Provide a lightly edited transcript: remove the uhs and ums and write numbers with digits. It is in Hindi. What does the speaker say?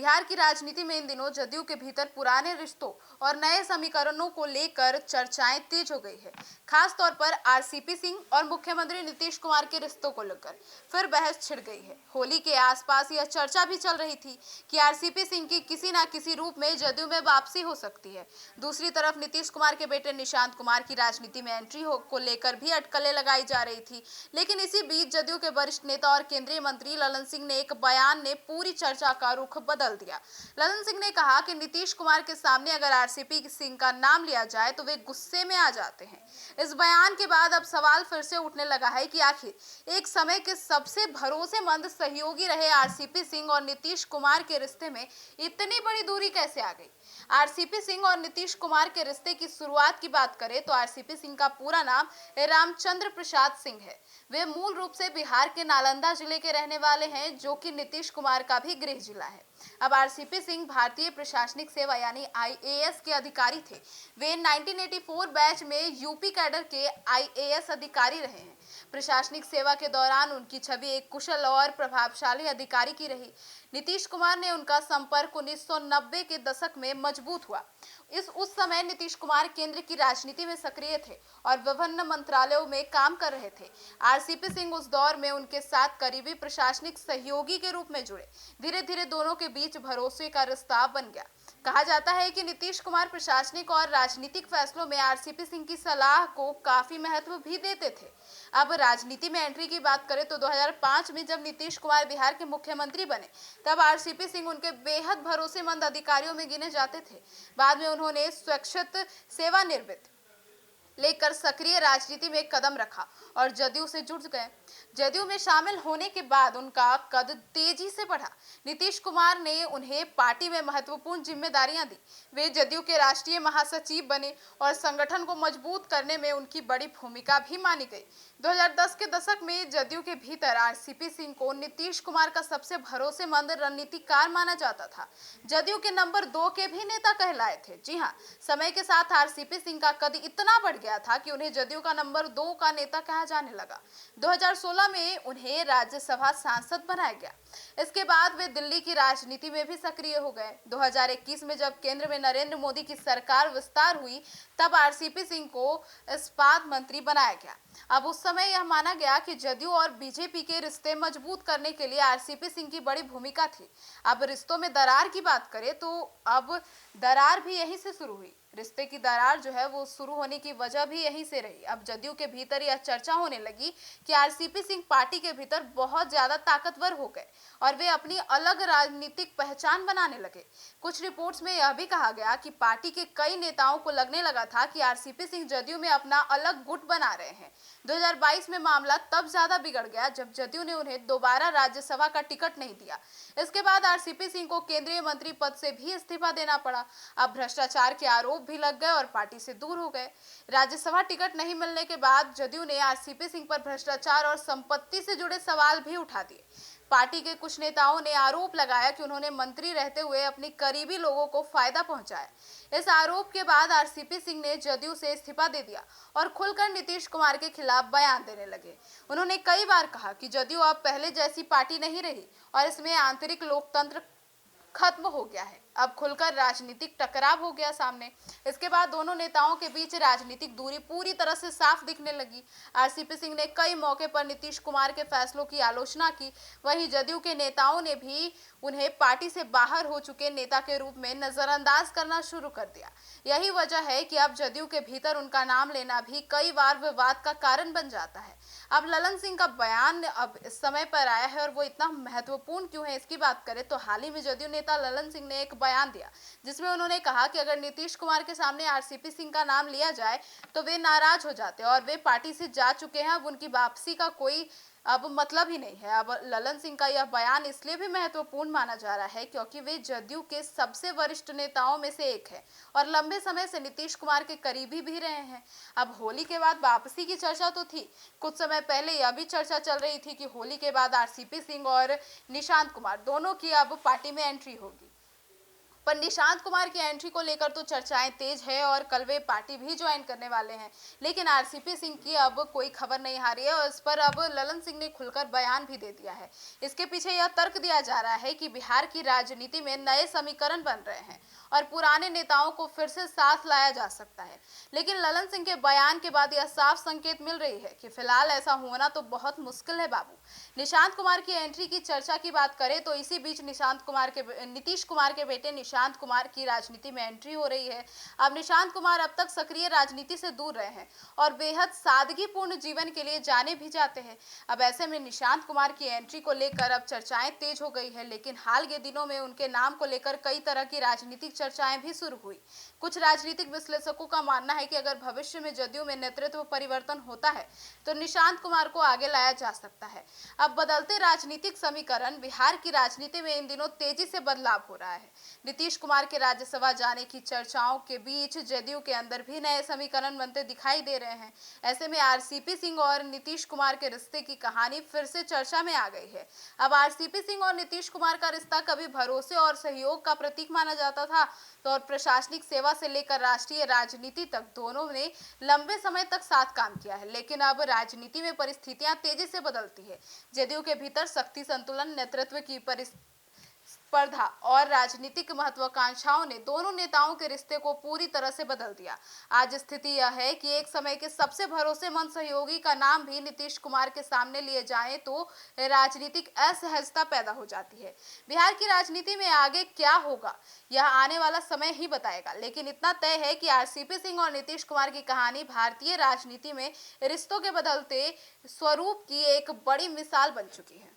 बिहार की राजनीति में इन दिनों जदयू के भीतर पुराने रिश्तों और नए समीकरणों को लेकर चर्चाएं तेज हो गई है। खास तौर पर आरसीपी सिंह और मुख्यमंत्री नीतीश कुमार के रिश्तों को लेकर फिर बहस छिड़ गई है। होली के आसपास यह चर्चा भी चल रही थी कि आरसीपी सिंह की किसी न किसी रूप में जदयू में वापसी हो सकती है। दूसरी तरफ नीतीश कुमार के बेटे निशांत कुमार की राजनीति में एंट्री को लेकर भी अटकलें लगाई जा रही थी। लेकिन इसी बीच जदयू के वरिष्ठ नेता और केंद्रीय मंत्री ललन सिंह ने एक बयान ने पूरी चर्चा का रुख बदल दिया। ललन सिंह ने कहा कि नीतीश कुमार के सामने अगर आरसीपी सिंह का नाम लिया जाए तो वे गुस्से में आ जाते हैं। इस बयान के बाद अब सवाल फिर से उठने लगा है कि आखिर एक समय के सबसे भरोसेमंद सहयोगी रहे आरसीपी सिंह और नीतीश कुमार के रिश्ते में इतनी बड़ी दूरी कैसे आ गई। आरसीपी सिंह और नीतीश कुमार के रिश्ते की शुरुआत की बात करें तो आरसीपी सिंह का पूरा नाम रामचंद्र प्रसाद सिंह है। वे मूल रूप से बिहार के नालंदा जिले के रहने वाले हैं, जो कि नीतीश कुमार का भी गृह जिला है। अब आरसीपी सिंह भारतीय प्रशासनिक सेवा यानी आईएएस के अधिकारी थे। वे 1984 बैच में यूपी कैडर के आईएएस अधिकारी रहे हैं। प्रशासनिक सेवा के दौरान उनकी छवि एक कुशल और प्रभावशाली अधिकारी की रही। नीतीश कुमार ने उनका संपर्क 1990 के दशक में मजबूत हुआ। उस समय नीतीश कुमार केंद्र की राजनीति में सक्रिय थे और विभिन्न मंत्रालयों में काम कर रहे थे। आरसीपी सिंह उस दौर में उनके साथ करीबी प्रशासनिक सहयोगी के रूप में जुड़े। धीरे धीरे दोनों के बीच भरोसे का रिश्ता बन गया। कहा जाता है कि नीतीश कुमार प्रशासनिक और राजनीतिक फैसलों में आरसीपी सिंह की सलाह को काफी महत्व भी देते थे। अब राजनीति में एंट्री की बात करें तो 2005 में जब नीतीश कुमार बिहार के मुख्यमंत्री बने, तब आरसीपी सिंह उनके बेहद भरोसेमंद अधिकारियों में गिने जाते थे। बाद में उन्होंने स्वैच्छिक सेवानिवृत्ति लेकर सक्रिय राजनीति में कदम रखा और जदयू से जुड़ गए। जदयू में शामिल होने के बाद उनका कद तेजी से बढ़ा। नीतीश कुमार ने उन्हें पार्टी में महत्वपूर्ण जिम्मेदारियां दी। वे जदयू के राष्ट्रीय महासचिव बने और संगठन को मजबूत करने में उनकी बड़ी भूमिका भी मानी गई। 2010 के दशक में जदयू के भीतर आरसीपी सिंह को नीतीश कुमार का सबसे भरोसेमंद रणनीतिकार माना जाता था। जदयू के नंबर 2 के भी नेता कहलाए थे। जी हाँ, समय के साथ आरसीपी सिंह का कद इतना बढ़ गया था कि उन्हें जदयू का नंबर 2 का नेता कहा जाने लगा। 2016 में उन्हें राज्यसभा सांसद बनाया गया। इसके बाद वे दिल्ली की राजनीति में भी सक्रिय हो गए। 2021 में जब केंद्र में नरेंद्र मोदी की सरकार विस्तार हुई, तब आरसीपी सिंह को इस्पात मंत्री बनाया गया। अब उस समय यह माना गया कि जदयू और बीजेपी के रिश्ते मजबूत करने के लिए आरसीपी सिंह की बड़ी भूमिका थी। अब रिश्तों में दरार की बात करें तो अब दरार भी यहीं से शुरू हुई। रिश्ते की दरार जो है वो शुरू होने की वजह भी यहीं से रही। अब जदयू के भीतर यह चर्चा होने लगी कि आरसीपी सिंह पार्टी के भीतर बहुत ज्यादा ताकतवर हो गए और वे अपनी अलग राजनीतिक पहचान बनाने लगे। कुछ रिपोर्ट्स में यह भी कहा गया कि पार्टी के कई नेताओं को लगने लगा था कि आरसीपी सिंह जदयू में अपना अलग गुट बना रहे हैं। 2022 में मामला तब ज्यादा बिगड़ गया जब जदयू ने उन्हें दोबारा राज्यसभा का टिकट नहीं दिया। इसके बाद आरसीपी सिंह को केंद्रीय मंत्री पद से भी इस्तीफा देना पड़ा। अब भ्रष्टाचार के आरोप भी लग गए और पार्टी से दूर हो गए। राज्यसभा टिकट नहीं मिलने के बाद जदयू ने आरसीपी सिंह पर भ्रष्टाचार और संपत्ति से जुड़े सवाल भी उठा दिए। पार्टी के कुछ नेताओं ने आरोप लगाया कि उन्होंने मंत्री रहते हुए अपने करीबी लोगों को फायदा पहुंचाया। इस आरोप के बाद आरसीपी सिंह ने जदयू से इस्तीफा दे दिया और खुलकर नीतीश कुमार के खिलाफ बयान देने लगे। उन्होंने कई बार कहा कि जदयू अब पहले जैसी पार्टी नहीं रही और इसमें आंतरिक लोकतंत्र खत्म हो गया है। अब खुलकर राजनीतिक टकराव हो गया सामने। इसके बाद दोनों नेताओं के बीच राजनीतिक दूरी पूरी तरह से साफ दिखने लगी। आरसीपी सिंह ने कई मौके पर नीतीश कुमार के फैसलों की आलोचना की। वहीं जदयू के नेताओं ने भी उन्हें पार्टी से बाहर हो चुके नेता के रूप में नजरअंदाज करना शुरू कर दिया। यही वजह है कि अब जदयू के भीतर उनका नाम लेना भी कई बार विवाद का कारण बन जाता है। अब ललन सिंह का बयान अब इस समय पर आया है और वो इतना महत्वपूर्ण क्यों है, इसकी बात करें तो हाल ही में जदयू नेता ललन सिंह ने एक बयान दिया जिसमें उन्होंने कहा कि अगर नीतीश कुमार के सामने आरसीपी सिंह का नाम लिया जाए तो वे नाराज हो जाते हैं और वे पार्टी से जा चुके हैं। अब उनकी वापसी का कोई अब मतलब ही नहीं है। अब ललन सिंह का यह बयान इसलिए भी महत्वपूर्ण माना जा रहा है क्योंकि वे जदयू के सबसे वरिष्ठ नेताओं में से एक है और लंबे समय से नीतीश कुमार के करीबी भी रहे हैं। अब होली के बाद वापसी की चर्चा तो थी। कुछ समय पहले यह भी चर्चा चल रही थी कि होली के बाद आरसीपी सिंह और निशांत कुमार दोनों की अब पार्टी में एंट्री होगी। पर निशांत कुमार की एंट्री को लेकर तो चर्चाएं तेज है और कल वे पार्टी भी ज्वाइन करने वाले हैं। लेकिन आरसीपी सिंह की अब कोई खबर नहीं आ रही है और इस पर अब ललन सिंह ने खुलकर बयान भी दे दिया है। इसके पीछे यह तर्क दिया जा रहा है कि बिहार की राजनीति में नए समीकरण बन रहे हैं और पुराने नेताओं को फिर से साथ लाया जा सकता है। लेकिन ललन सिंह के बयान के बाद यह साफ संकेत मिल रही है कि फिलहाल ऐसा होना तो बहुत मुश्किल है बाबू। निशांत कुमार की एंट्री की चर्चा की बात करें तो इसी बीच नीतीश कुमार के बेटे निशांत कुमार की राजनीति में एंट्री हो रही है। अब निशांत कुमार अब तक सक्रिय राजनीति से दूर रहे हैं और बेहद सादगीपूर्ण जीवन के लिए जाने भी जाते हैं। अब ऐसे में निशांत कुमार की एंट्री को लेकर अब चर्चाएं तेज हो गई है, लेकिन हाल के दिनों में उनके नाम को लेकर कई तरह की राजनीतिक चर्चाएं भी शुरू हुई। कुछ राजनीतिक विश्लेषकों का मानना है कि अगर भविष्य में जदयू में नेतृत्व परिवर्तन होता है तो निशांत कुमार को आगे लाया जा सकता है। अब बदलते राजनीतिक समीकरण, बिहार की राजनीति में इन दिनों तेजी से बदलाव हो रहा है। नीतीश कुमार के राज्यसभा जाने की चर्चाओं के बीच जदयू के अंदर भी नए समीकरण बनते दिखाई दे रहे हैं। ऐसे में आरसीपी सिंह और नीतीश कुमार के रिश्ते की कहानी फिर से चर्चा में आ गई है। अब आरसीपी सिंह और नीतीश कुमार का रिश्ता कभी भरोसे और सहयोग का प्रतीक माना जाता था, तो और प्रशासनिक सेवा से लेकर राष्ट्रीय राजनीति तक दोनों ने लंबे समय तक साथ काम किया है। लेकिन अब राजनीति में परिस्थितियां तेजी से बदलती है। जदयू के भीतर शक्ति संतुलन, नेतृत्व की स्पर्धा और राजनीतिक महत्वाकांक्षाओं ने दोनों नेताओं के रिश्ते को पूरी तरह से बदल दिया। आज स्थिति यह है कि एक समय के सबसे भरोसेमंद सहयोगी का नाम भी नीतीश कुमार के सामने लिए जाए तो राजनीतिक असहजता पैदा हो जाती है। बिहार की राजनीति में आगे क्या होगा यह आने वाला समय ही बताएगा, लेकिन इतना तय है कि आरसीपी सिंह और नीतीश कुमार की कहानी भारतीय राजनीति में रिश्तों के बदलते स्वरूप की एक बड़ी मिसाल बन चुकी है।